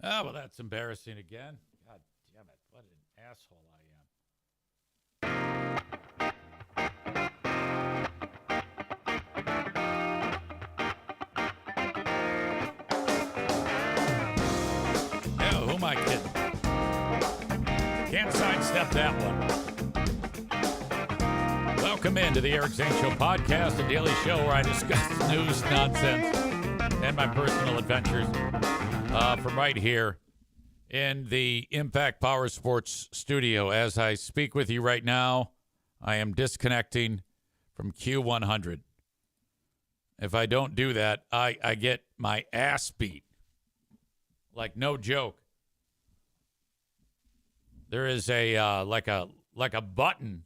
Oh, well, that's embarrassing again. God damn it. What an asshole I am. Yeah, who am I kidding? Can't sidestep that one. Welcome into the Eric Zane Show podcast, a daily show where I discuss news, nonsense, and my personal adventures from right here in the Impact Power Sports studio. As I speak with you right now, I am disconnecting from Q100. If I don't do that, I get my ass beat. Like, no joke. There is a like a button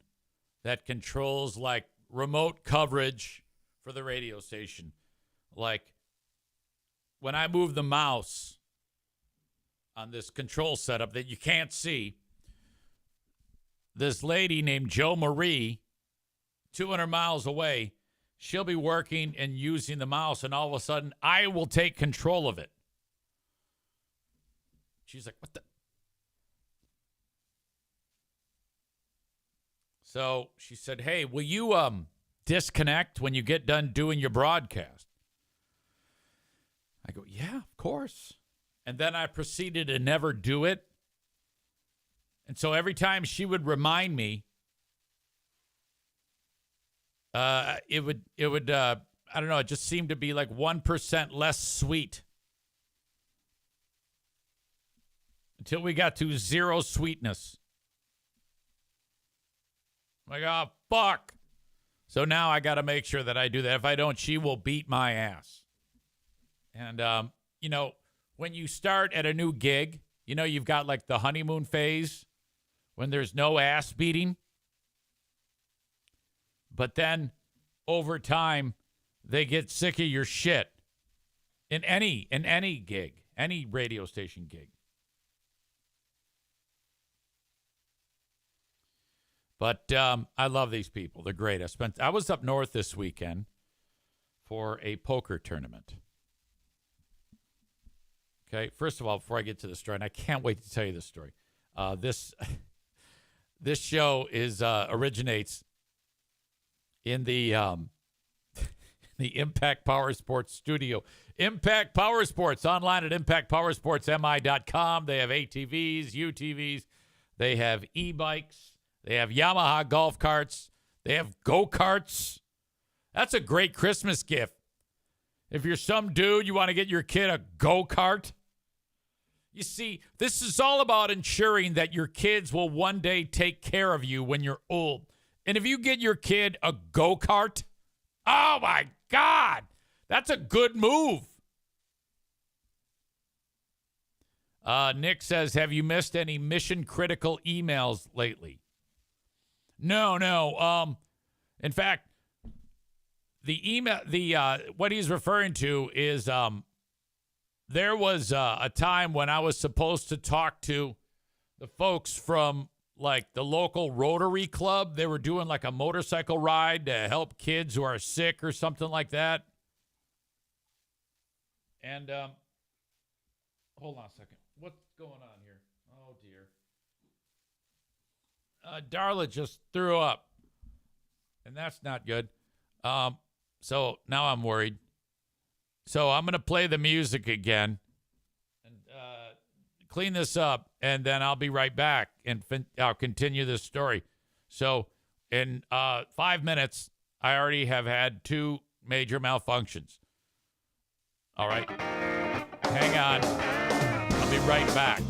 that controls like remote coverage for the radio station. Like when I move the mouse on this control setup that you can't see, this lady named Jo Marie, 200 miles away, she'll be working and using the mouse, and all of a sudden I will take control of it. She's like, what the? So she said, hey, will you disconnect when you get done doing your broadcast? I go, yeah, of course. And then I proceeded to never do it. And so every time she would remind me, it would I don't know, it just seemed to be like 1% less sweet. Until we got to zero sweetness. I'm like, oh, fuck. So now I got to make sure that I do that. If I don't, she will beat my ass. And, you know, when you start at a new gig, you know, you've got like the honeymoon phase when there's no ass beating. But then over time, they get sick of your shit in any gig, any radio station gig. But I love these people. They're great. I was up north this weekend for a poker tournament. Okay, first of all, before I get to the story, and I can't wait to tell you this story. This show originates in the the Impact Power Sports studio. Impact Power Sports, online at impactpowersportsmi.com. They have ATVs, UTVs. They have e-bikes. They have Yamaha golf carts. They have go-karts. That's a great Christmas gift. If you're some dude, you want to get your kid a go-kart. You see, this is all about ensuring that your kids will one day take care of you when you're old. And if you get your kid a go-kart, oh my God, that's a good move. Nick says, have you missed any mission-critical emails lately? No. In fact, the email, what he's referring to is there was a time when I was supposed to talk to the folks from like the local Rotary Club. They were doing like a motorcycle ride to help kids who are sick or something like that. And hold on a second. What's going on here? Oh, dear. Darla just threw up, and that's not good. So now I'm worried. So I'm going to play the music again and clean this up, and then I'll be right back, and I'll continue this story. So in 5 minutes, I already have had 2 major malfunctions. All right. Hang on. I'll be right back.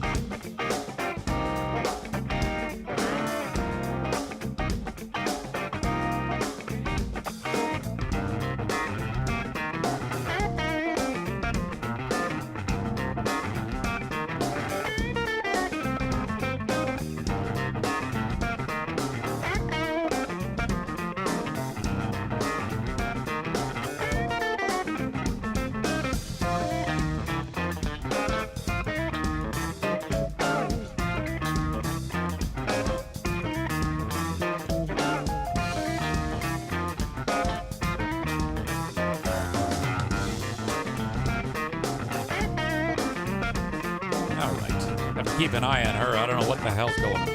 keep an eye on her. I don't know what the hell's going on.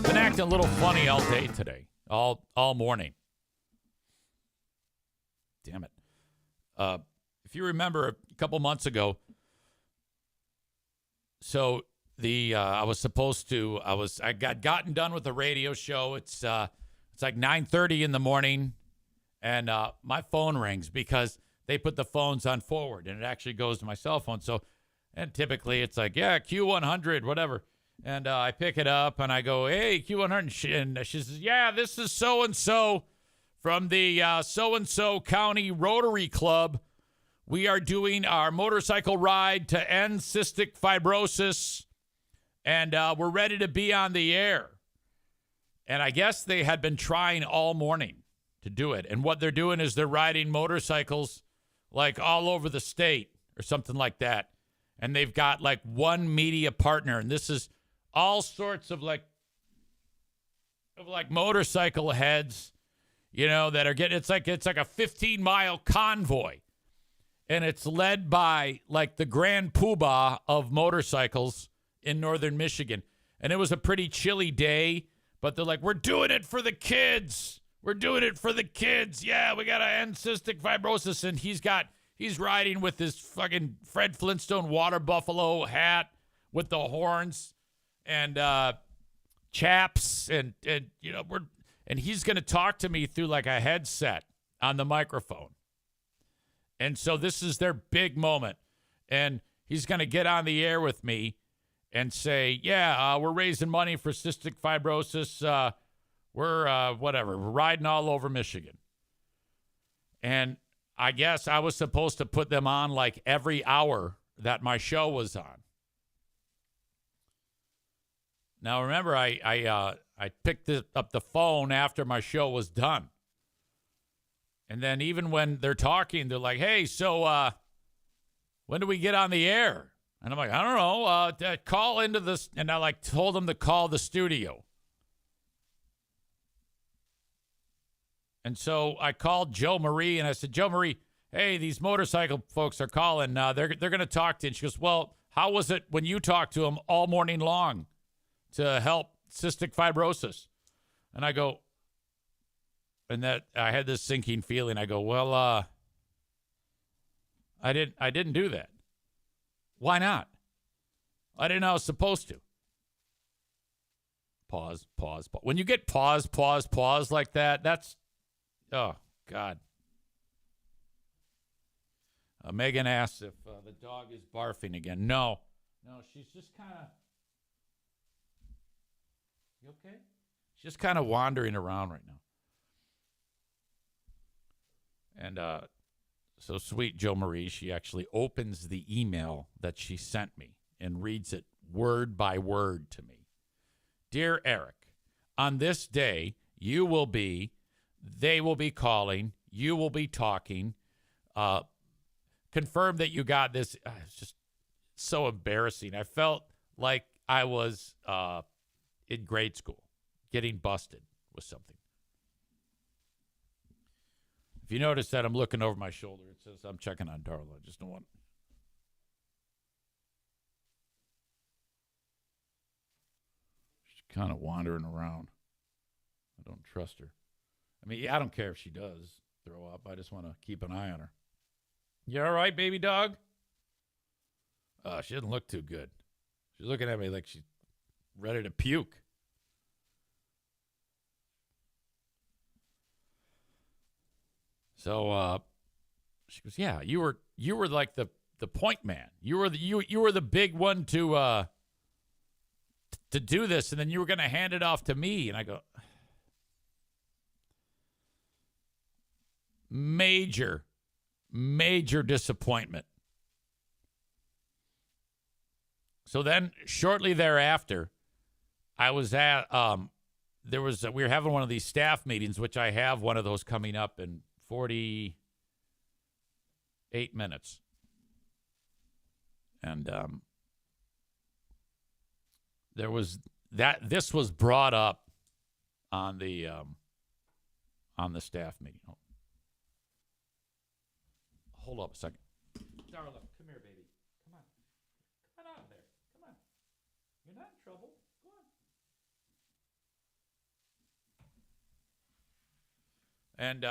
Been acting a little funny all day today, all morning. Damn it. If you remember a couple months ago, so I got gotten done with the radio show. It's like 9:30 in the morning, and my phone rings because they put the phones on forward, and it actually goes to my cell phone. So, and typically it's like, yeah, Q100, whatever. And I pick it up, and I go, hey, Q100. And she says, yeah, this is so-and-so from the so-and-so County Rotary Club. We are doing our motorcycle ride to end cystic fibrosis, and we're ready to be on the air. And I guess they had been trying all morning to do it. And what they're doing is they're riding motorcycles like all over the state or something like that. And they've got like one media partner. And this is all sorts of like motorcycle heads, you know, that are getting, it's like a 15-mile convoy. And it's led by like the grand poobah of motorcycles in northern Michigan. And it was a pretty chilly day, but they're like, we're doing it for the kids. We're doing it for the kids. Yeah, we got to end cystic fibrosis. And he's riding with this fucking Fred Flintstone water buffalo hat with the horns and chaps. And you know, and he's going to talk to me through like a headset on the microphone. And so this is their big moment. And he's going to get on the air with me and say, yeah, we're raising money for cystic fibrosis. We're we're riding all over Michigan. And I guess I was supposed to put them on like every hour that my show was on. Now, remember, I picked up the phone after my show was done. And then even when they're talking, they're like, hey, so when do we get on the air? And I'm like, I don't know. Call into this. And I like told them to call the studio. And so I called Joe Marie and I said, Joe Marie, hey, these motorcycle folks are calling. They're going to talk to you. And she goes, well, how was it when you talked to them all morning long to help cystic fibrosis? And I go, and that I had this sinking feeling. I go, well, I didn't do that. Why not? I didn't know I was supposed to. Pause. When you get pause like that, that's, oh, God. Megan asks if the dog is barfing again. No, she's just kind of, you okay? She's just kind of wandering around right now. And so sweet Joe Marie, she actually opens the email that she sent me and reads it word by word to me. Dear Eric, on this day, they will be calling, you will be talking, confirm that you got this. It's just so embarrassing. I felt like I was in grade school getting busted with something. If you notice that I'm looking over my shoulder, it says I'm checking on Darla. I just don't want. She's kind of wandering around. I don't trust her. I mean, I don't care if she does throw up. I just want to keep an eye on her. You all right, baby dog? She doesn't look too good. She's looking at me like she's ready to puke. So she goes, yeah, you were like the point man. You were the big one to do this, and then you were going to hand it off to me. And I go, major disappointment. So then shortly thereafter, I was at we were having one of these staff meetings, which I have one of those coming up in 48 minutes. And this was brought up on the staff meeting. Oh. Hold up a second. Darla, come here, baby. Come on out of there. Come on. And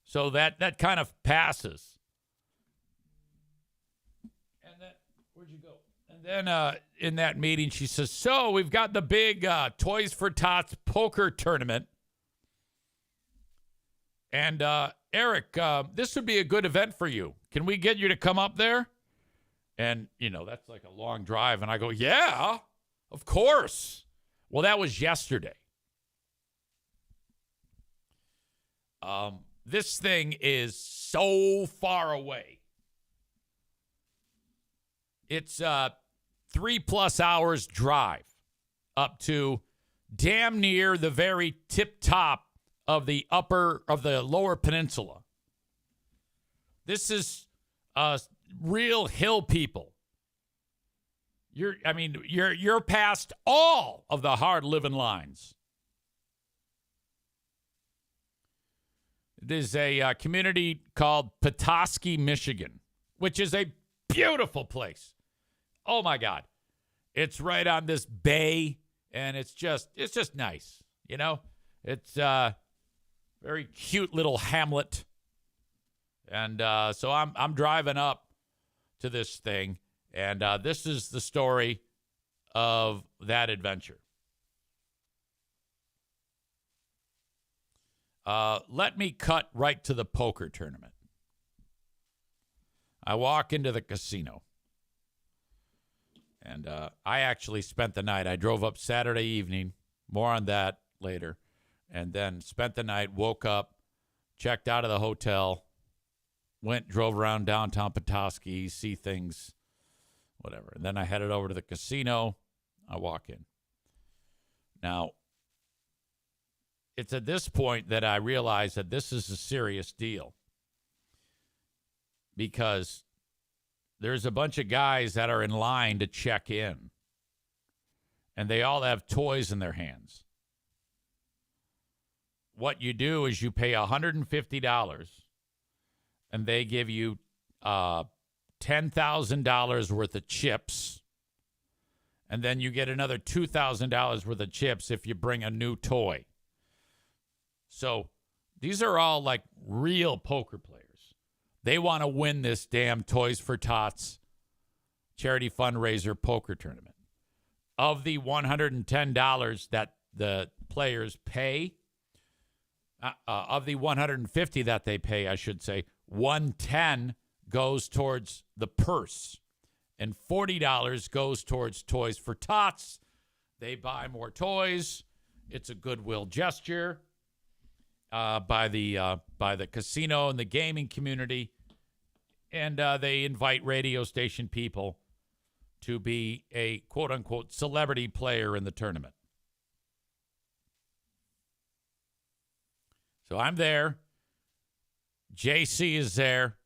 so that kind of passes. And then, where'd you go? And then in that meeting, she says, so we've got the big Toys for Tots poker tournament. And Eric, this would be a good event for you. Can we get you to come up there? And, that's like a long drive. And I go, yeah, of course. Well, that was yesterday. This thing is so far away. It's 3+ hours drive up to damn near the very tip top of the lower peninsula. This is real hill people. You're past all of the hard living lines. It is a community called Petoskey, Michigan, which is a beautiful place. Oh my God. It's right on this bay, and it's just nice. It's very cute little hamlet. And so I'm driving up to this thing, and this is the story of that adventure. Let me cut right to the poker tournament. I walk into the casino, and I actually spent the night. I drove up Saturday evening. More on that later. And then spent the night, woke up, checked out of the hotel, drove around downtown Petoskey, see things, whatever. And then I headed over to the casino. I walk in. Now, it's at this point that I realize that this is a serious deal, because there's a bunch of guys that are in line to check in, and they all have toys in their hands. What you do is you pay $150, and they give you $10,000 worth of chips, and then you get another $2,000 worth of chips if you bring a new toy. So these are all like real poker players. They want to win this damn Toys for Tots charity fundraiser poker tournament. Of the $110 that the players pay, of the $150 that they pay, I should say, $110 goes towards the purse, and $40 goes towards Toys for Tots. They buy more toys. It's a goodwill gesture by the casino and the gaming community, and they invite radio station people to be a quote-unquote celebrity player in the tournament. So I'm there. JC is there.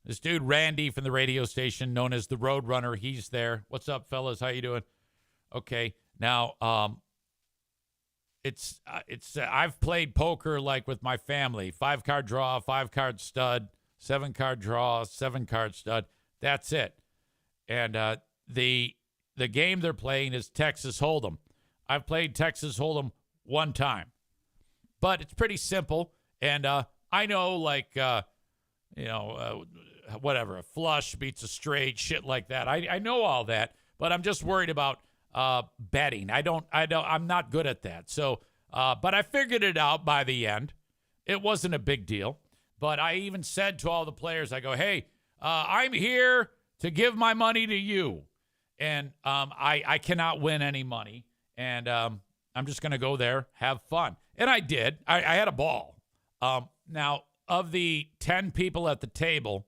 This dude, Randy, from the radio station known as the Roadrunner, he's there. What's up, fellas? How you doing? Okay. Now, I've played poker like with my family. 5-card draw, 5-card stud, 7-card draw, 7-card stud. That's it. And the game they're playing is Texas Hold'em. I've played Texas Hold'em one time. But it's pretty simple, and I know, whatever, a flush beats a straight, shit like that. I know all that, but I'm just worried about betting. I'm not good at that. So, but I figured it out by the end. It wasn't a big deal. But I even said to all the players, I go, hey, I'm here to give my money to you, and I cannot win any money, and I'm just going to go there, have fun. And I did. I had a ball. Now, of the 10 people at the table,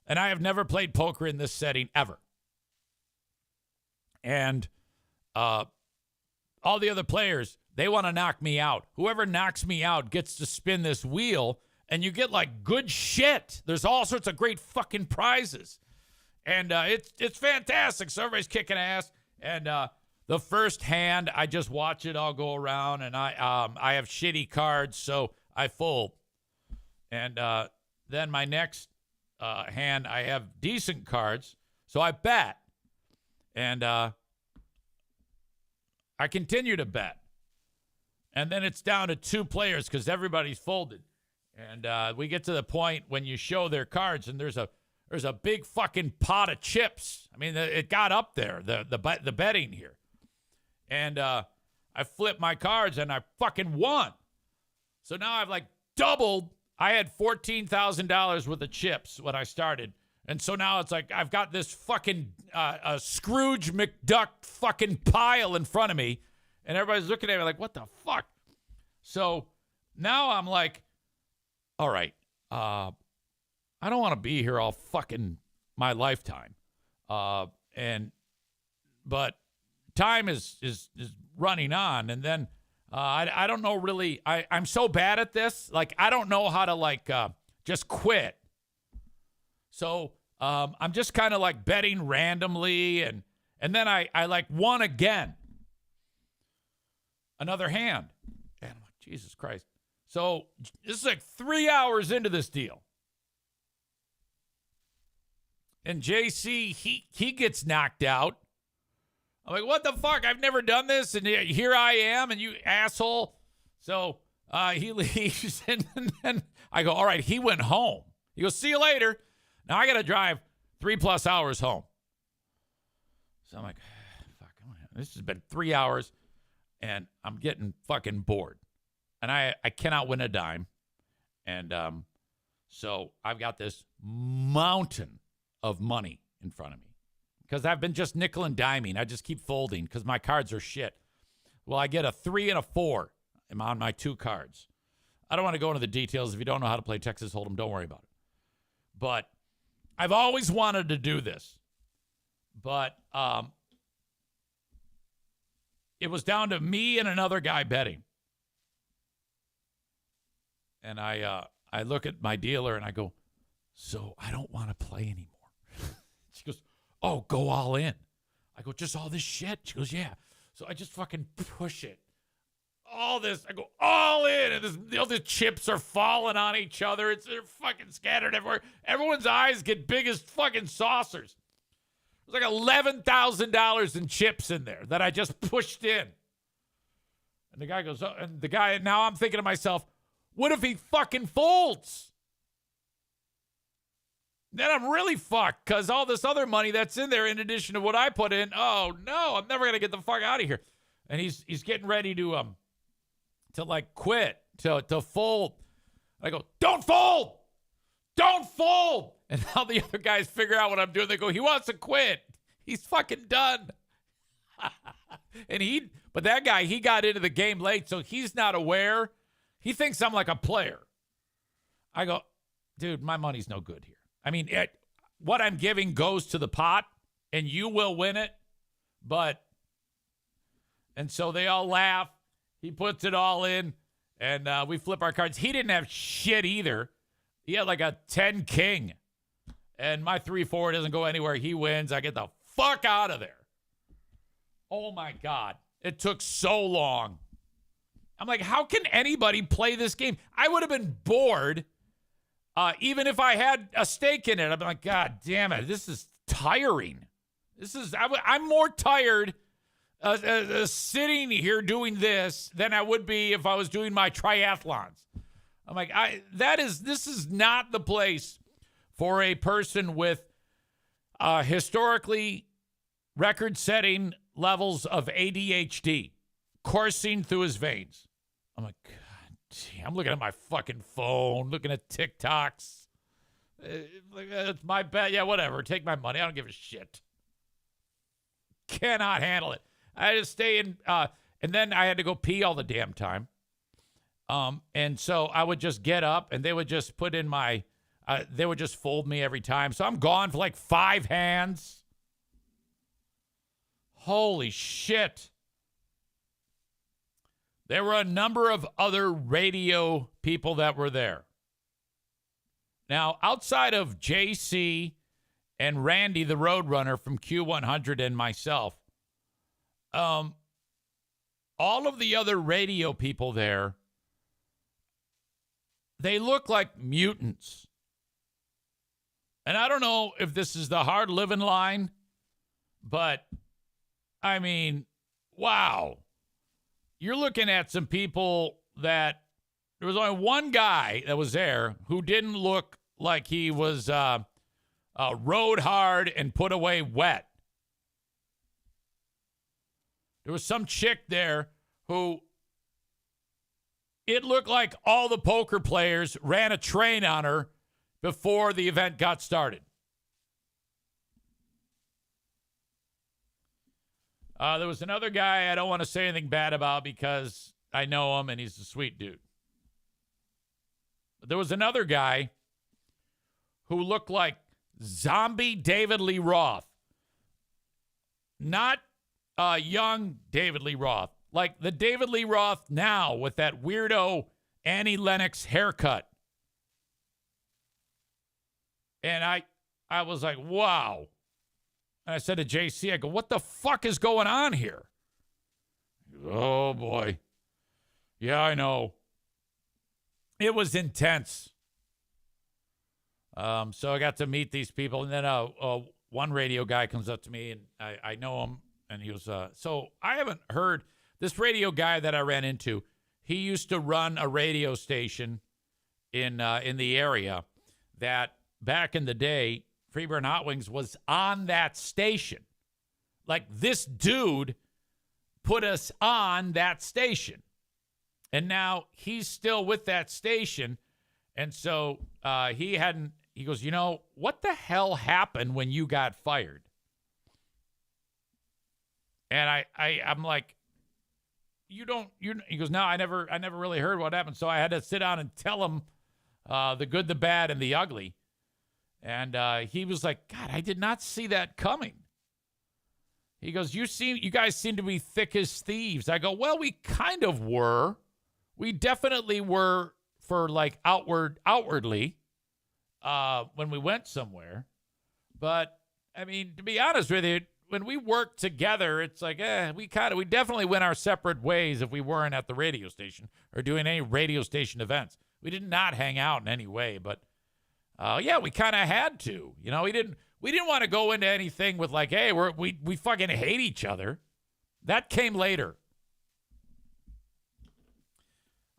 and I have never played poker in this setting ever. And all the other players, they want to knock me out. Whoever knocks me out gets to spin this wheel, and you get like good shit. There's all sorts of great fucking prizes. And it's fantastic. So everybody's kicking ass. And the first hand, I just watch it all go around, and I have shitty cards, so I fold. And then my next hand, I have decent cards, so I bet. And I continue to bet. And then it's down to 2 players because everybody's folded. And we get to the point when you show their cards, and there's a big fucking pot of chips. I mean, it got up there, the betting here. And I flipped my cards, and I fucking won. So now I've like doubled. I had $14,000 worth of chips when I started. And so now it's like I've got this fucking Scrooge McDuck fucking pile in front of me. And everybody's looking at me like, what the fuck? So now I'm like, all right, I don't want to be here all fucking my lifetime. But time is running on. And then I don't know really. I'm so bad at this. Like, I don't know how to, like, just quit. So I'm just kind of, like, betting randomly. And then I like, won again. Another hand. And I'm like, Jesus Christ. So this is like 3 hours into this deal. And JC, he gets knocked out. I'm like, what the fuck? I've never done this, and here I am, and you asshole. So he leaves, and then I go, all right, he went home. He goes, see you later. Now I got to drive 3+ hours home. So I'm like, fuck, this has been 3 hours, and I'm getting fucking bored. And I cannot win a dime. And so I've got this mountain of money in front of me. Because I've been just nickel and diming. I just keep folding because my cards are shit. Well, I get a 3 and a 4 on my 2 cards. I don't want to go into the details. If you don't know how to play Texas Hold'em, don't worry about it. But I've always wanted to do this. But it was down to me and another guy betting. And I look at my dealer and I go, so I don't want to play anymore. She goes, oh, go all in. I go, just all this shit? She goes, yeah. So I just fucking push it. All this, I go all in, and all the chips are falling on each other. They're fucking scattered everywhere. Everyone's eyes get big as fucking saucers. There's like $11,000 in chips in there that I just pushed in. And the guy goes, oh, and the guy, now I'm thinking to myself, what if he fucking folds? Then I'm really fucked because all this other money that's in there in addition to what I put in, oh no, I'm never going to get the fuck out of here. And he's getting ready to like quit, to fold. I go, don't fold! Don't fold! And now the other guys figure out what I'm doing. They go, he wants to quit. He's fucking done. But that guy, he got into the game late, so he's not aware. He thinks I'm like a player. I go, dude, my money's no good here. I mean, what I'm giving goes to the pot, and you will win it. And so they all laugh. He puts it all in, and we flip our cards. He didn't have shit either. He had like a 10 king. And my 3-4 doesn't go anywhere. He wins. I get the fuck out of there. Oh, my God. It took so long. I'm like, how can anybody play this game? I would have been bored even if I had a stake in it. I'm like, God damn it. This is tiring. I'm more tired sitting here doing this than I would be if I was doing my triathlons. I'm like, this is not the place for a person with historically record-setting levels of ADHD coursing through his veins. I'm like, God damn, I'm looking at my fucking phone, looking at TikToks. It's my bet. Yeah, whatever. Take my money. I don't give a shit. Cannot handle it. I had to stay in, and then I had to go pee all the damn time. And so I would just get up, and they would just put in they would just fold me every time. So I'm gone for like 5 hands. Holy shit. There were a number of other radio people that were there. Now, outside of JC and Randy, the Roadrunner from Q100, and myself, all of the other radio people there, they look like mutants. And I don't know if this is the hard living line, but I mean, wow. you're looking at some people that there was only one guy that was there who didn't look like he was rode hard and put away wet. There was some chick there who it looked like all the poker players ran a train on her before the event got started. There was another guy I don't want to say anything bad about because I know him and he's a sweet dude. But there was another guy who looked like zombie David Lee Roth. Not young David Lee Roth. Like the David Lee Roth now with that weirdo Annie Lennox haircut. And I was like, wow. And I said to JC, I go, what the fuck is going on here? Oh, boy. Yeah, I know. It was intense. So I got to meet these people. And then one radio guy comes up to me, and I know him. And he was, so I haven't heard, this radio guy that I ran into, he used to run a radio station in the area that back in the day, Freeburn Hot Wings was on that station. Like, this dude put us on that station. And now he's still with that station. And so he goes, you know, what the hell happened when you got fired? And I'm like, he goes, no, I never really heard what happened. So I had to sit down and tell him the good, the bad, and the ugly. And he was like, God, I did not see that coming. He goes, you guys seem to be thick as thieves. I go, well, we kind of were. We definitely were for like outwardly when we went somewhere. But I mean, to be honest with you, when we worked together, it's like, we definitely went our separate ways if we weren't at the radio station or doing any radio station events. We did not hang out in any way, but yeah, we kind of had to. You know, we didn't want to go into anything with like, hey, we fucking hate each other. That came later.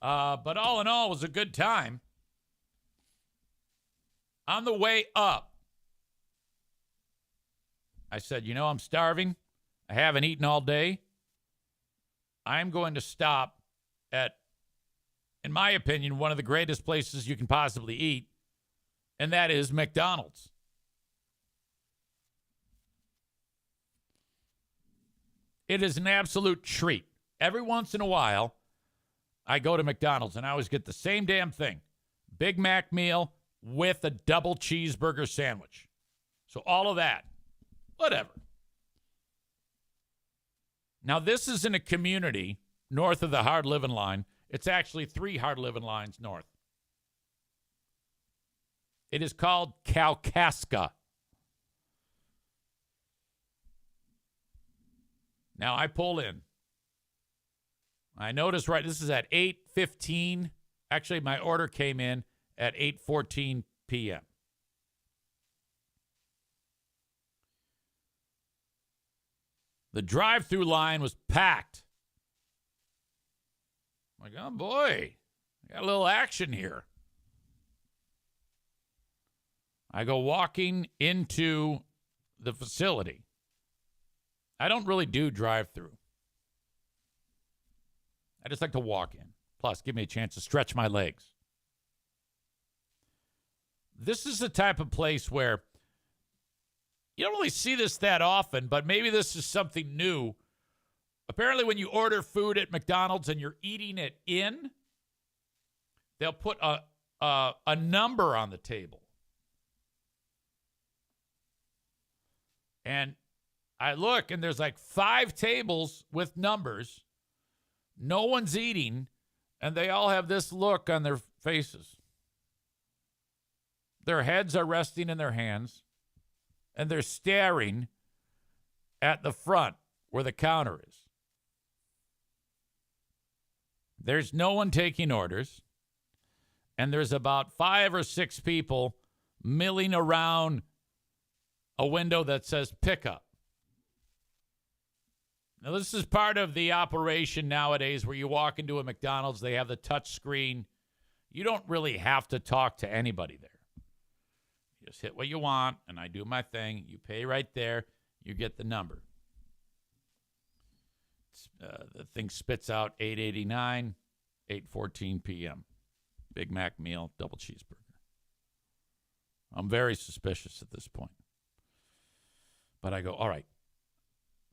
But all in all, it was a good time. On the way up, I said, you know, I'm starving. I haven't eaten all day. I'm going to stop at, in my opinion, one of the greatest places you can possibly eat, and that is McDonald's. It is an absolute treat. Every once in a while, I go to McDonald's, and I always get the same damn thing. Big Mac meal with a double cheeseburger sandwich. So all of that. Whatever. Now, this is in a community north of the hard living line. It's actually 3 hard living lines north. It is called Kalkaska. Now, I pull in. I notice, right, this is at 8:15. Actually, my order came in at 8:14 p.m. The drive-through line was packed. I'm like, oh, boy, got a little action here. I go walking into the facility. I don't really do drive-through. I just like to walk in. Plus, give me a chance to stretch my legs. This is the type of place where you don't really see this that often, but maybe this is something new. Apparently, when you order food at McDonald's and you're eating it in, they'll put a number on the table. And I look, and there's like 5 tables with numbers. No one's eating, and they all have this look on their faces. Their heads are resting in their hands, and they're staring at the front where the counter is. There's no one taking orders, and there's about 5 or 6 people milling around a window that says pickup. Now, this is part of the operation nowadays where you walk into a McDonald's, they have the touch screen. You don't really have to talk to anybody there. You just hit what you want, and I do my thing. You pay right there. You get the number. The thing spits out $8.89, 8:14 p.m. Big Mac meal, double cheeseburger. I'm very suspicious at this point. But I go, all right.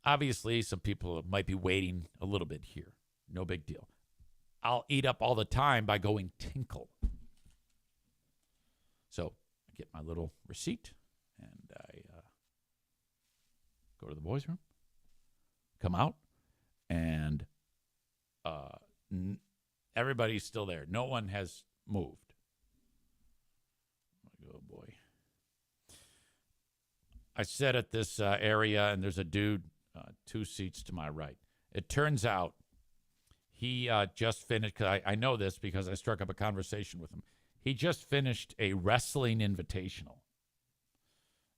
Obviously, some people might be waiting a little bit here. No big deal. I'll eat up all the time by going tinkle. So I get my little receipt, and I go to the boys' room, come out, and everybody's still there. No one has moved. Oh, boy. I sit at this area, and there's a dude 2 seats to my right. It turns out he just finished, because I know this because I struck up a conversation with him. He just finished a wrestling invitational.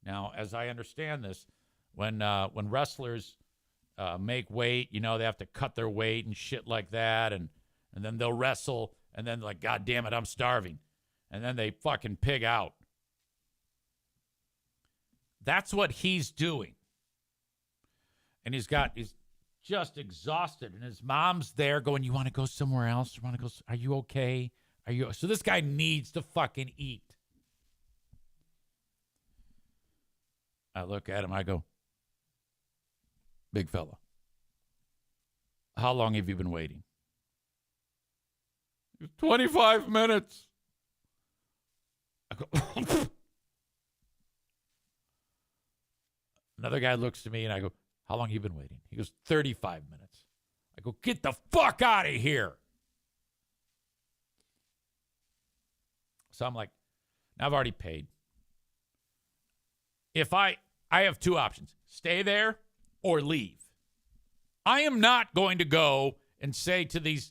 Now, as I understand this, when wrestlers make weight, they have to cut their weight and shit like that, and then they'll wrestle, and then like, God damn it, I'm starving. And then they fucking pig out. That's what he's doing. And he's just exhausted. And his mom's there going, you want to go somewhere else? You want to go? Are you okay? So this guy needs to fucking eat. I look at him. I go, big fella, how long have you been waiting? 25 minutes. I go, another guy looks to me and I go, how long have you been waiting? He goes, 35 minutes. I go, get the fuck out of here. So I'm like, now I've already paid. If I have 2 options, stay there or leave. I am not going to go and say to these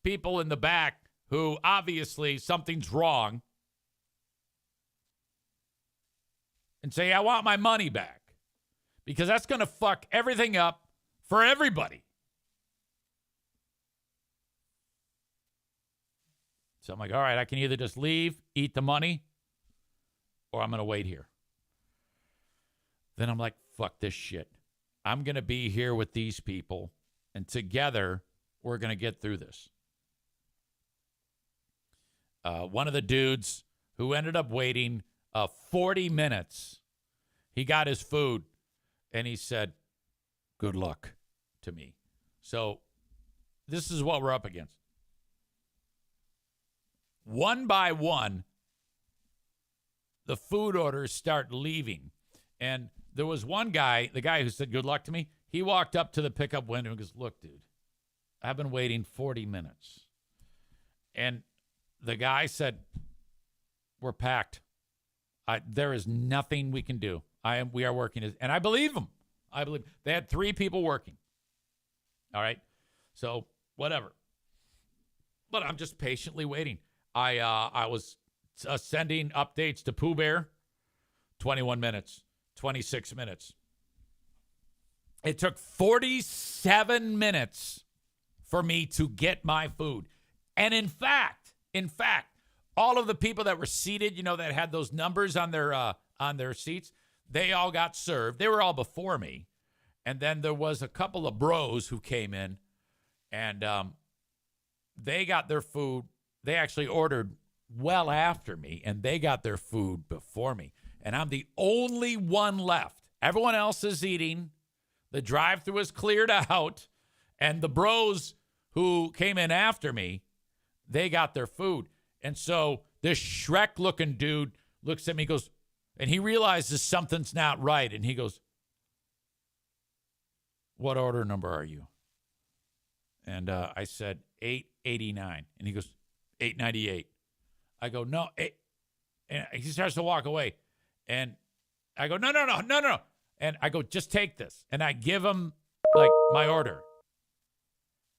people in the back who obviously something's wrong and say, I want my money back. Because that's going to fuck everything up for everybody. So I'm like, all right, I can either just leave, eat the money, or I'm going to wait here. Then I'm like, fuck this shit. I'm going to be here with these people, and together we're going to get through this. One of the dudes who ended up waiting 40 minutes, he got his food. And he said, good luck to me. So this is what we're up against. One by one, the food orders start leaving. And there was one guy, the guy who said good luck to me, he walked up to the pickup window and goes, look, dude, I've been waiting 40 minutes. And the guy said, we're packed. There is nothing we can do. We are working, and I believe them. I believe they had 3 people working. All right, so whatever. But I'm just patiently waiting. I was sending updates to Pooh Bear. 21 minutes, 26 minutes. It took 47 minutes for me to get my food, and in fact, all of the people that were seated, that had those numbers on their seats. They all got served. They were all before me. And then there was a couple of bros who came in, and they got their food. They actually ordered well after me, and they got their food before me. And I'm the only one left. Everyone else is eating. The drive-thru is cleared out. And the bros who came in after me, they got their food. And so this Shrek-looking dude looks at me and goes, and he realizes something's not right. And he goes, what order number are you? And I said, 889. And he goes, 898. I go, no. And he starts to walk away. And I go, no. And I go, just take this. And I give him, like, my order.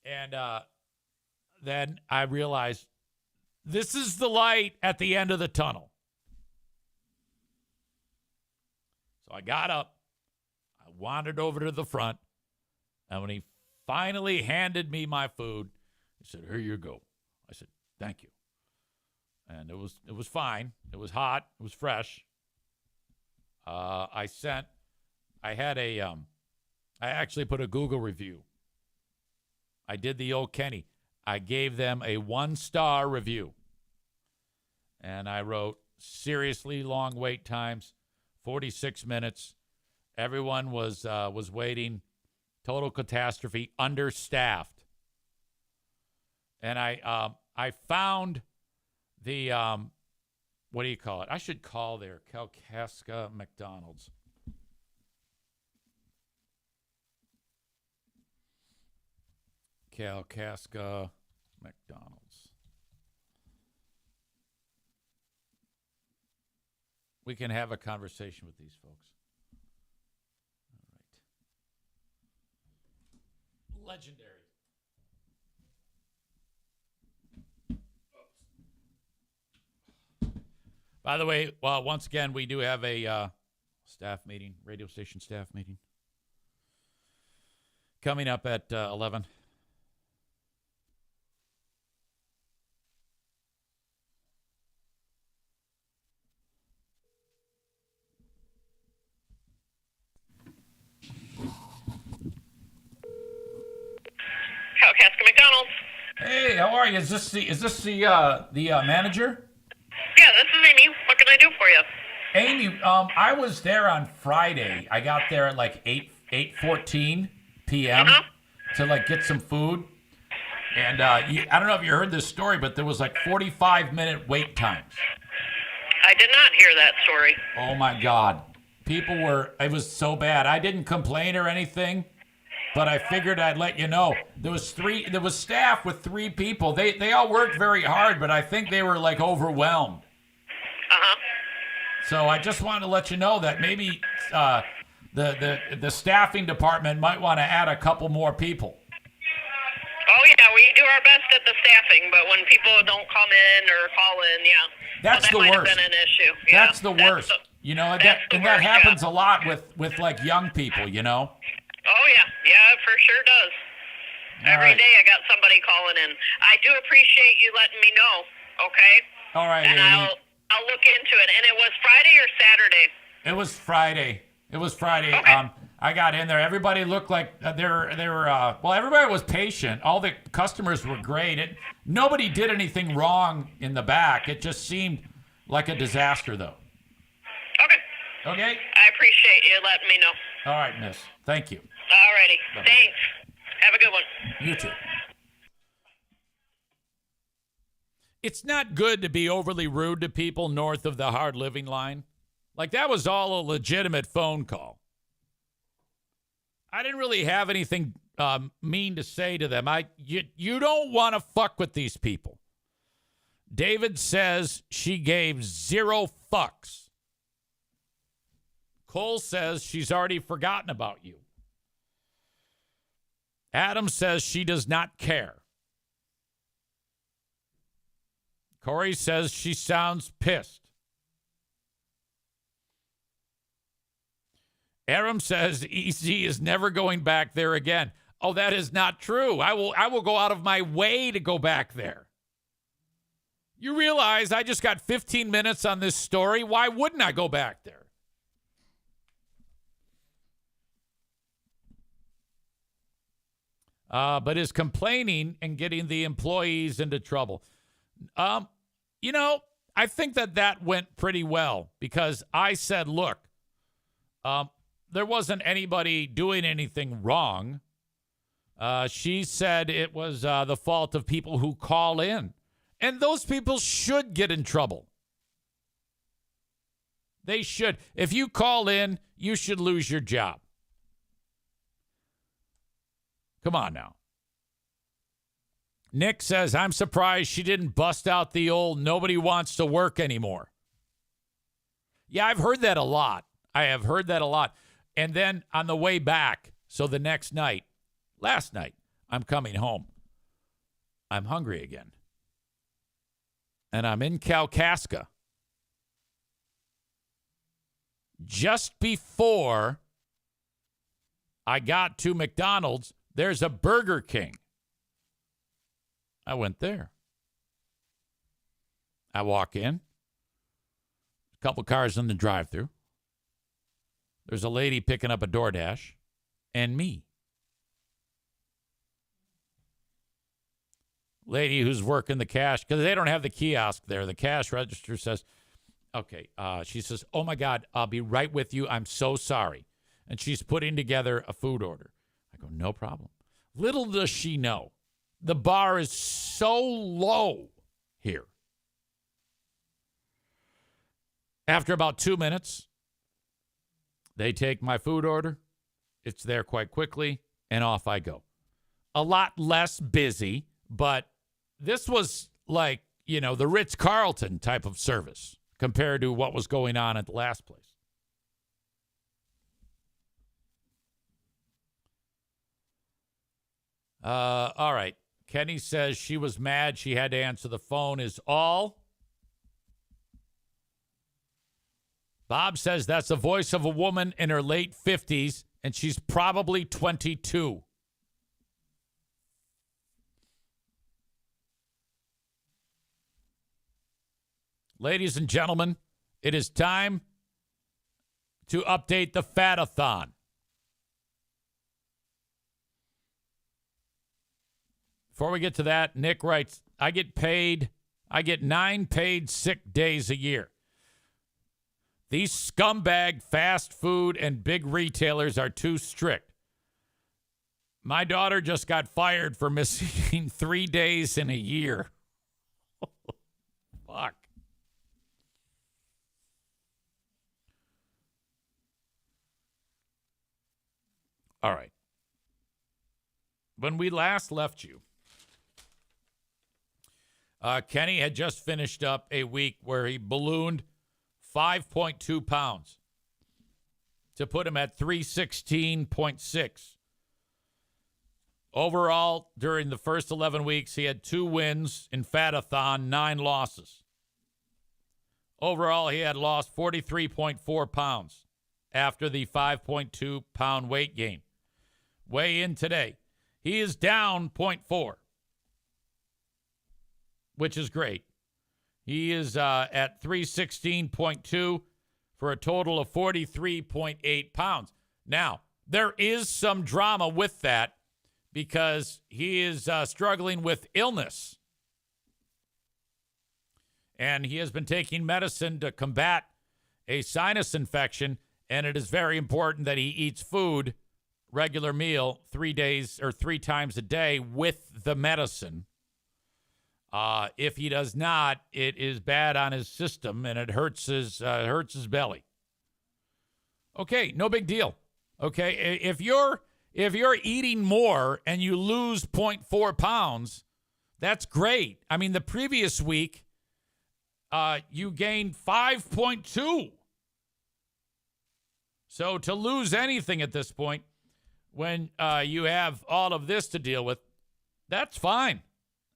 And then I realize this is the light at the end of the tunnel. So I got up, I wandered over to the front, And when he finally handed me my food, he said, "Here you go." I said, "Thank you." And it was fine. It was hot. It was fresh. I actually put a Google review. I did the old Kenny. I gave them a 1-star review. And I wrote, seriously long wait times, 46 minutes. Everyone was waiting. Total catastrophe, understaffed. And I found the, what do you call it? I should call there, Kalkaska McDonald's. Kalkaska McDonald's. We can have a conversation with these folks. All right. Legendary. By the way, well, once again, we do have a staff meeting, radio station staff meeting, coming up at 11. Kalkaska McDonald's. Hey, how are you? Is this the manager? Yeah, this is Amy. What can I do for you? Amy, I was there on Friday. I got there at like 8:14 p.m. To like get some food. And I don't know if you heard this story, but there was like 45-minute wait times. I did not hear that story. Oh my God. It was so bad. I didn't complain or anything, but I figured I'd let you know. There was staff with 3 people. They all worked very hard, but I think they were like overwhelmed. So I just wanted to let you know that maybe the staffing department might want to add a couple more people. Oh, yeah, we do our best at the staffing, but when people don't come in or call in, yeah. That's the might worst. have been an issue. Yeah, that's the worst. That happens a lot with like young people, you know? Oh, yeah. Yeah, it for sure does. Every day I got somebody calling in. I do appreciate you letting me know, okay? All right, and Amy. I'll look into it. And it was Friday or Saturday? It was Friday. Okay. I got in there. Everybody looked like they were everybody was patient. All the customers were great. Nobody did anything wrong in the back. It just seemed like a disaster, though. Okay. Okay? I appreciate you letting me know. All right, miss. Thank you. All righty. Bye-bye. Thanks. Have a good one. You too. It's not good to be overly rude to people north of the hard living line. Like, that was all a legitimate phone call. I didn't really have anything mean to say to them. You don't want to fuck with these people. David says she gave 0 fucks. Cole says she's already forgotten about you. Adam says she does not care. Corey says she sounds pissed. Aram says EZ is never going back there again. Oh, that is not true. I will go out of my way to go back there. You realize I just got 15 minutes on this story. Why wouldn't I go back there? But is complaining and getting the employees into trouble. I think that went pretty well because I said, look, there wasn't anybody doing anything wrong. She said it was the fault of people who call in. And those people should get in trouble. They should. If you call in, you should lose your job. Come on now. Nick says, I'm surprised she didn't bust out the old nobody wants to work anymore. Yeah, I've heard that a lot. I have heard that a lot. And then on the way back, so the next night, last night, I'm coming home. I'm hungry again. And I'm in Kalkaska. Just before I got to McDonald's, There's a Burger King. I went there. I walk in. A couple cars in the drive-thru. There's a lady picking up a DoorDash and me. Lady who's working the cash, because they don't have the kiosk there. The cash register says, okay. She says, oh, my God, I'll be right with you. I'm so sorry. And she's putting together a food order. I go, no problem. Little does she know, the bar is so low here. After about 2 minutes, they take my food order. It's there quite quickly, and off I go. A lot less busy, but this was like, the Ritz-Carlton type of service compared to what was going on at the last place. All right. Kenny says she was mad she had to answer the phone is all. Bob says that's the voice of a woman in her late 50s, and she's probably 22. Ladies and gentlemen, it is time to update the Fat-a-thon. Before we get to that, Nick writes, I get 9 paid sick days a year. These scumbag fast food and big retailers are too strict. My daughter just got fired for missing 3 days in a year. Fuck. All right. When we last left you, Kenny had just finished up a week where he ballooned 5.2 pounds to put him at 316.6. Overall, during the first 11 weeks, he had 2 wins in Fat-a-thon, 9 losses. Overall, he had lost 43.4 pounds after the 5.2 pound weight gain. Weigh in today. He is down 0.4, which is great. He is at 316.2 for a total of 43.8 pounds. Now, there is some drama with that because he is struggling with illness. And he has been taking medicine to combat a sinus infection, and it is very important that he eats food, regular meal, 3 days or 3 times a day with the medicine. If he does not, it is bad on his system and it hurts his belly. Okay, no big deal. Okay, if you're eating more and you lose 0.4 pounds, that's great. I mean, the previous week, you gained 5.2. So to lose anything at this point, when you have all of this to deal with, that's fine.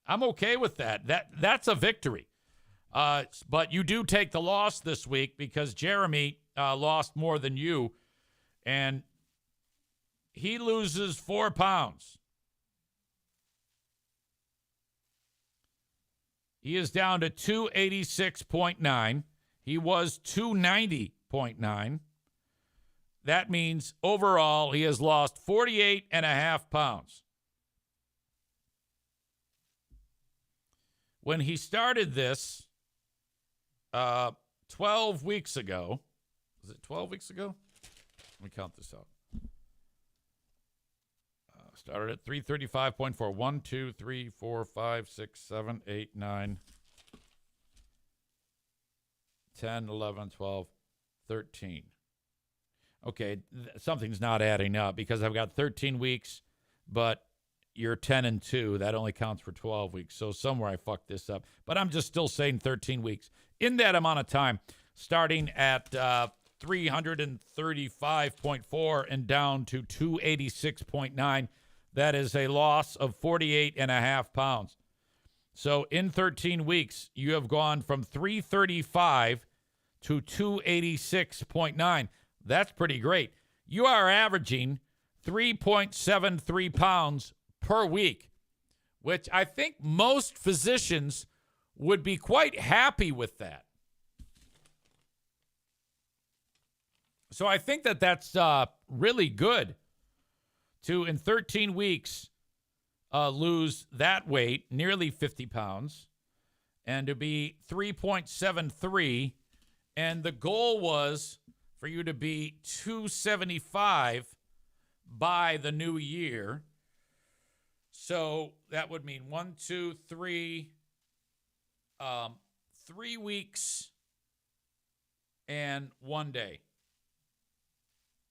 I'm okay with that. That's a victory. But you do take the loss this week because Jeremy lost more than you, and he loses 4 pounds. He is down to 286.9. He was 290.9. That means overall he has lost 48.5 pounds. When he started this 12 weeks ago, was it 12 weeks ago? Let me count this out. Started at 335.4. 1, 2, 3, 4, 5, 6, 7, 8, 9, 10, 11, 12, 13. Okay, something's not adding up because I've got 13 weeks, but you're 10 and 2. That only counts for 12 weeks. So somewhere I fucked this up. But I'm just still saying 13 weeks. In that amount of time, starting at 335.4 and down to 286.9, that is a loss of 48.5 pounds. So in 13 weeks, you have gone from 335 to 286.9. That's pretty great. You are averaging 3.73 pounds per week, which I think most physicians would be quite happy with that. So I think that that's really good to, in 13 weeks, lose that weight, nearly 50 pounds, and to be 3.73. And the goal was for you to be 275 by the new year. So that would mean 3 weeks and 1 day.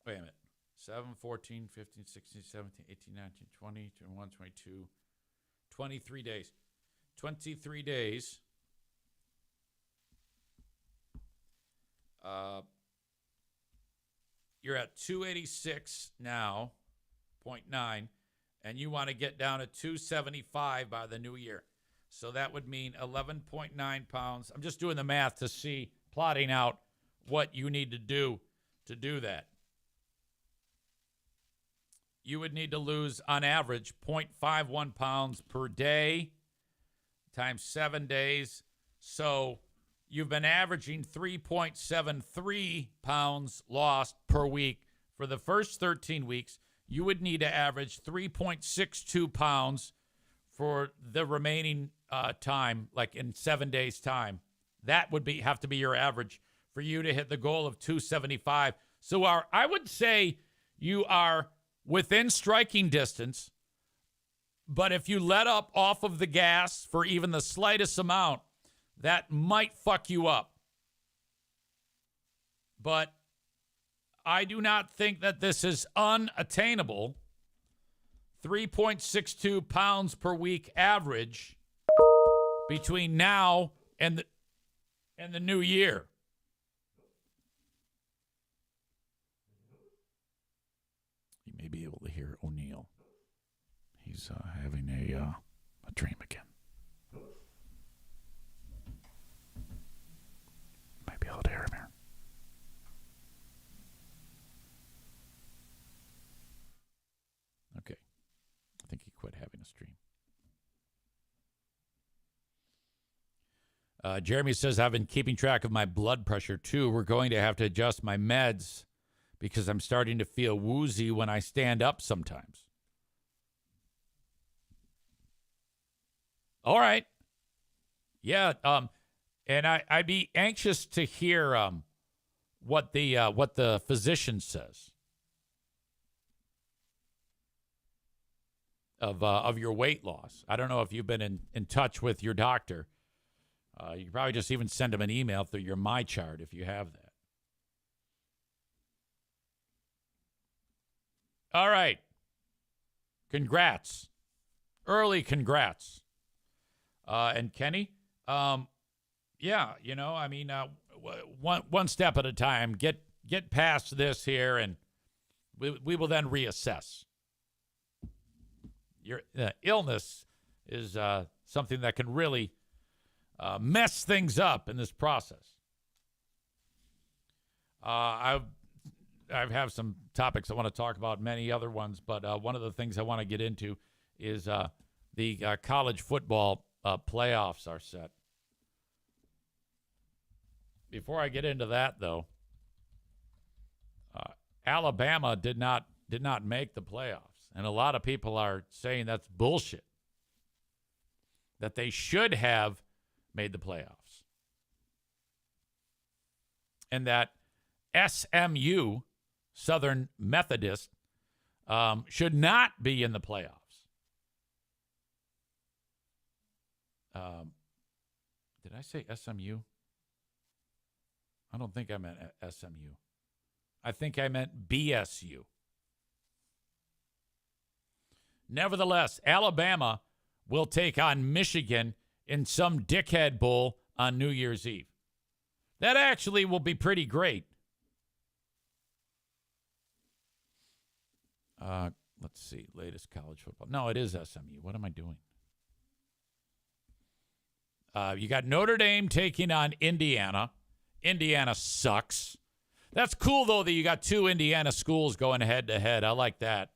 Wait a minute. 7, 14, 15, 16, 17, 18, 19, 20, 21, 22, 23 days. 23 days. You're at 286 now, 0.9, and you want to get down to 275 by the new year. So that would mean 11.9 pounds. I'm just doing the math to see, plotting out what you need to do that. You would need to lose, on average, 0.51 pounds per day times 7 days. So you've been averaging 3.73 pounds lost per week. For the first 13 weeks, you would need to average 3.62 pounds for the remaining time, like in 7 days' time. That would have to be your average for you to hit the goal of 275. So I would say you are within striking distance, but if you let up off of the gas for even the slightest amount, that might fuck you up. But I do not think that this is unattainable. 3.62 pounds per week average between now and the new year. You may be able to hear O'Neill. He's having a dream again. Might be able to hear him here. Okay. I think he quit having a stream. Jeremy says, I've been keeping track of my blood pressure, too. We're going to have to adjust my meds because I'm starting to feel woozy when I stand up sometimes. All right. Yeah. And I'd be anxious to hear what the physician says of your weight loss. I don't know if you've been in touch with your doctor. You can probably just even send him an email through your MyChart if you have that. All right. Congrats. Early congrats. And Kenny, yeah, one step at a time. Get past this here, and we will then reassess. Your illness is something that can really mess things up in this process. I have some topics I want to talk about, many other ones, but one of the things I want to get into is the college football playoffs are set. Before I get into that, though, Alabama did not make the playoffs, and a lot of people are saying that's bullshit. That they should have made the playoffs, and that SMU, Southern Methodist, should not be in the playoffs. Did I say SMU? I don't think I meant SMU. I think I meant BSU. Nevertheless, Alabama will take on Michigan in some dickhead bowl on New Year's Eve. That actually will be pretty great. Let's see. Latest college football. No, it is SMU. What am I doing? You got Notre Dame taking on Indiana. Indiana sucks. That's cool, though, that you got two Indiana schools going head-to-head. I like that.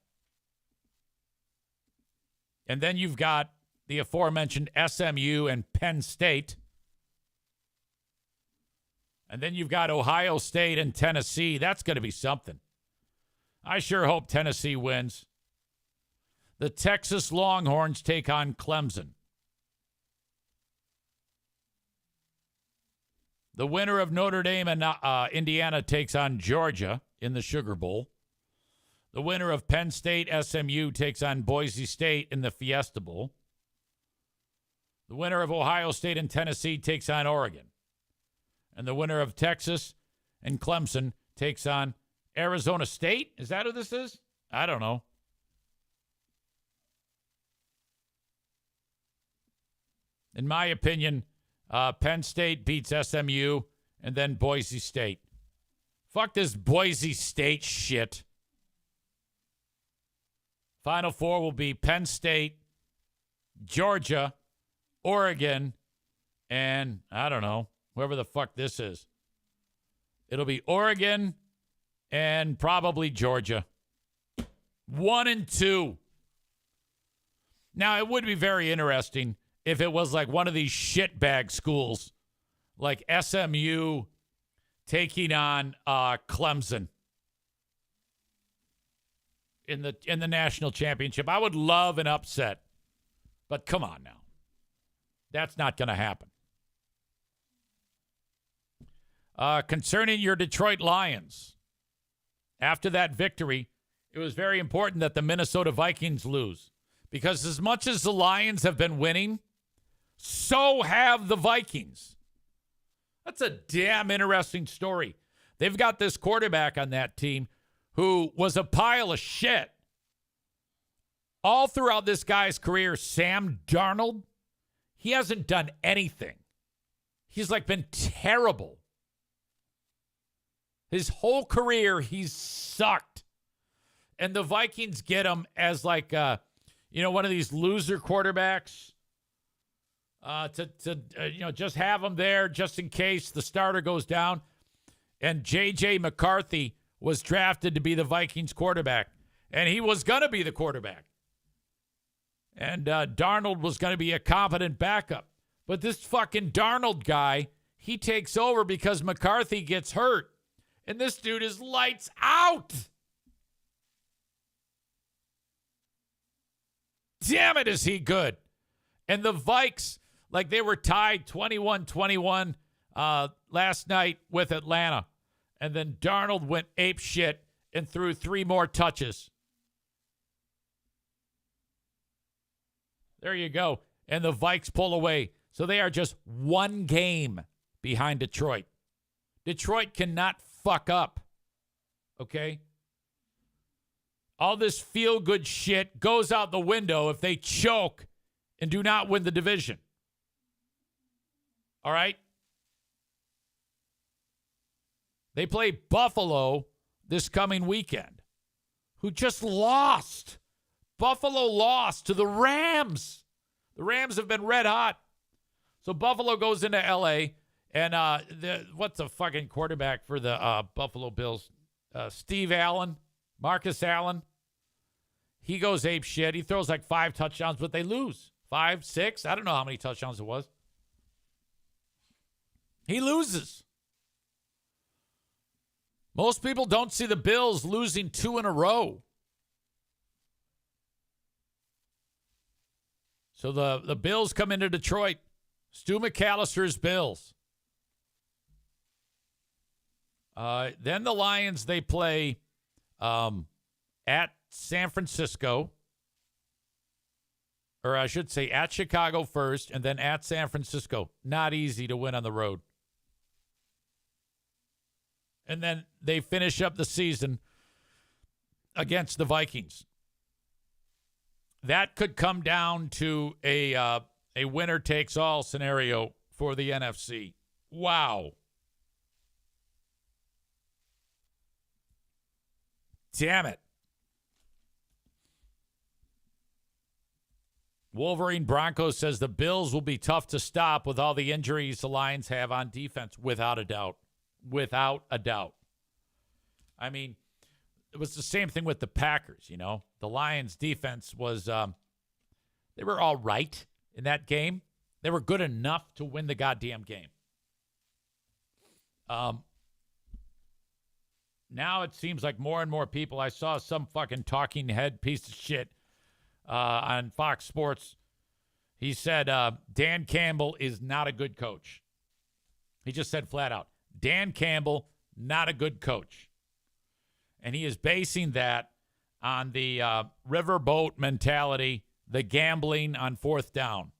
And then you've got the aforementioned SMU and Penn State. And then you've got Ohio State and Tennessee. That's going to be something. I sure hope Tennessee wins. The Texas Longhorns take on Clemson. The winner of Notre Dame and Indiana takes on Georgia in the Sugar Bowl. The winner of Penn State SMU takes on Boise State in the Fiesta Bowl. The winner of Ohio State and Tennessee takes on Oregon. And the winner of Texas and Clemson takes on Arizona State. Is that who this is? I don't know. In my opinion, Penn State beats SMU and then Boise State. Fuck this Boise State shit. Final four will be Penn State, Georgia, Oregon, and I don't know, whoever the fuck this is. It'll be Oregon and probably Georgia. 1 and 2. Now, it would be very interesting if it was like one of these shitbag schools, like SMU taking on Clemson in the national championship. I would love an upset, but come on now. That's not going to happen. Concerning your Detroit Lions, after that victory, it was very important that the Minnesota Vikings lose. Because as much as the Lions have been winning, so have the Vikings. That's a damn interesting story. They've got this quarterback on that team who was a pile of shit. All throughout this guy's career, Sam Darnold, he hasn't done anything. He's like been terrible. His whole career, he's sucked. And the Vikings get him as like, one of these loser quarterbacks to just have him there just in case the starter goes down. And J.J. McCarthy was drafted to be the Vikings quarterback. And he was going to be the quarterback. And Darnold was going to be a competent backup. But this fucking Darnold guy, he takes over because McCarthy gets hurt. And this dude is lights out. Damn it, is he good. And the Vikes, like they were tied 21-21 last night with Atlanta. And then Darnold went ape shit and threw 3 more touches. There you go. And the Vikes pull away. So they are just 1 game behind Detroit. Detroit cannot fuck up. Okay? All this feel-good shit goes out the window if they choke and do not win the division. All right? They play Buffalo this coming weekend, who just lost. Buffalo lost to the Rams. The Rams have been red hot. So Buffalo goes into L.A., and what's the fucking quarterback for the Buffalo Bills? Steve Allen, Marcus Allen. He goes ape shit. He throws like 5 touchdowns, but they lose. 5, 6. I don't know how many touchdowns it was. He loses. Most people don't see the Bills losing 2 in a row. So the Bills come into Detroit. Stu McAllister's Bills. Then the Lions, they play at San Francisco. Or I should say at Chicago first, and then at San Francisco. Not easy to win on the road. And then they finish up the season against the Vikings. That could come down to a winner-takes-all scenario for the NFC. Wow. Damn it. Wolverine Broncos says the Bills will be tough to stop with all the injuries the Lions have on defense, without a doubt. Without a doubt. I mean, it was the same thing with the Packers, you know. The Lions' defense was They were all right in that game. They were good enough to win the goddamn game. Now it seems like more and more people. I saw some fucking talking head piece of shit on Fox Sports. He said Dan Campbell is not a good coach. He just said flat out, Dan Campbell, not a good coach. And he is basing that on the riverboat mentality, the gambling on fourth down.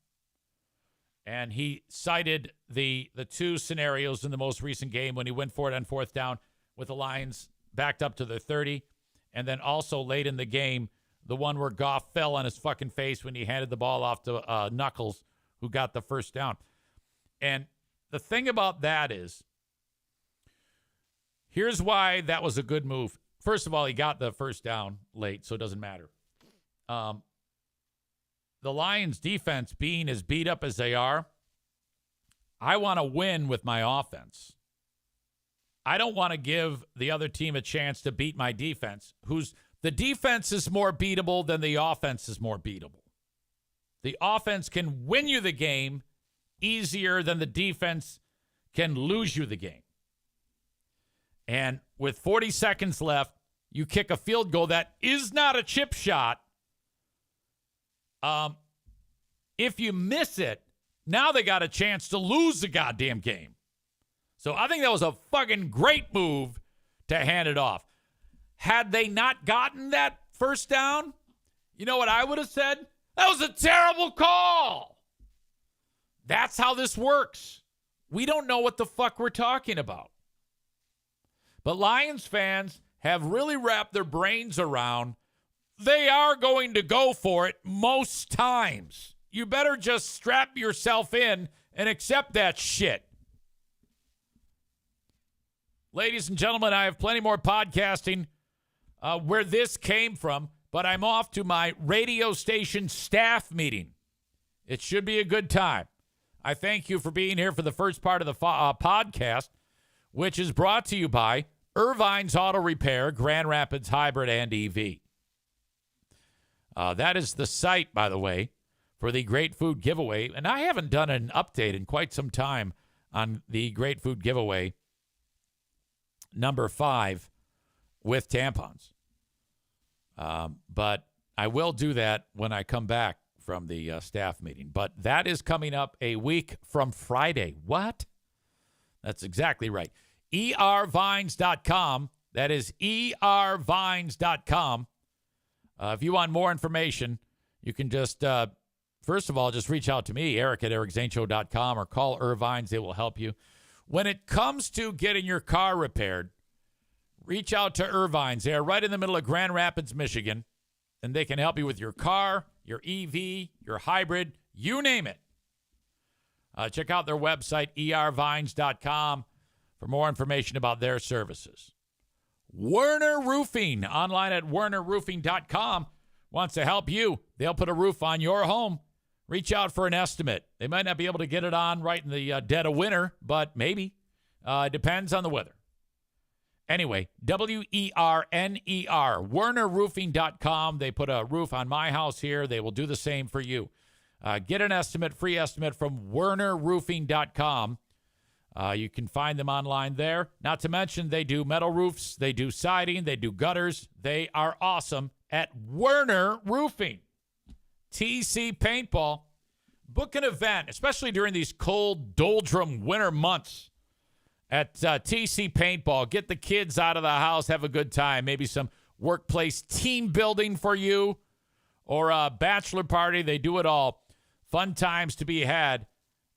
And he cited the two scenarios in the most recent game when he went for it on fourth down with the Lions backed up to their 30. And then also late in the game, the one where Goff fell on his fucking face when he handed the ball off to Knuckles, who got the first down. And the thing about that is, here's why that was a good move. First of all, he got the first down late, so it doesn't matter. The Lions defense being as beat up as they are, I want to win with my offense. I don't want to give the other team a chance to beat my defense, the defense is more beatable than the offense is more beatable. The offense can win you the game easier than the defense can lose you the game. And with 40 seconds left, you kick a field goal that is not a chip shot. If you miss it, now they got a chance to lose the goddamn game. So I think that was a fucking great move to hand it off. Had they not gotten that first down, you know what I would have said? That was a terrible call. That's how this works. We don't know what the fuck we're talking about. But Lions fans have really wrapped their brains around they are going to go for it most times. You better just strap yourself in and accept that shit. Ladies and gentlemen, I have plenty more podcasting where this came from, but I'm off to my radio station staff meeting. It should be a good time. I thank you for being here for the first part of the podcast, which is brought to you by Irvine's Auto Repair, Grand Rapids Hybrid and EV. That is the site, by the way, for the Great Food Giveaway. And I haven't done an update in quite some time on the Great Food Giveaway number 5 with tampons. But I will do that when I come back from the staff meeting. But that is coming up a week from Friday. What? That's exactly right. ervines.com. That is ervines.com. If you want more information, you can just, first of all, just reach out to me, Eric at ericzaneshow.com, or call Irvines. They will help you. When it comes to getting your car repaired, reach out to Irvines. They are right in the middle of Grand Rapids, Michigan, and they can help you with your car, your EV, your hybrid, you name it. Check out their website, ervines.com, for more information about their services. Werner Roofing, online at wernerroofing.com, wants to help you. They'll put a roof on your home. Reach out for an estimate. They might not be able to get it on right in the dead of winter, but maybe. It depends on the weather. Anyway, WERNER, wernerroofing.com. They put a roof on my house here. They will do the same for you. Get an estimate, free estimate from wernerroofing.com. You can find them online there. Not to mention they do metal roofs, they do siding, they do gutters. They are awesome at Werner Roofing. TC Paintball. Book an event, especially during these cold, doldrum winter months at TC Paintball. Get the kids out of the house, have a good time. Maybe some workplace team building for you or a bachelor party. They do it all. Fun times to be had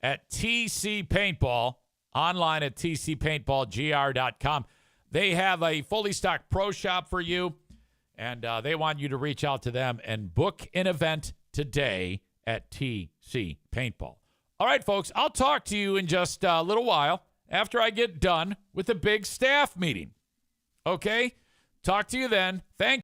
at TC Paintball. Online at tcpaintballgr.com. They have a fully stocked pro shop for you, and they want you to reach out to them and book an event today at TC Paintball. All right, folks, I'll talk to you in just a little while after I get done with the big staff meeting. Okay? Talk to you then. Thank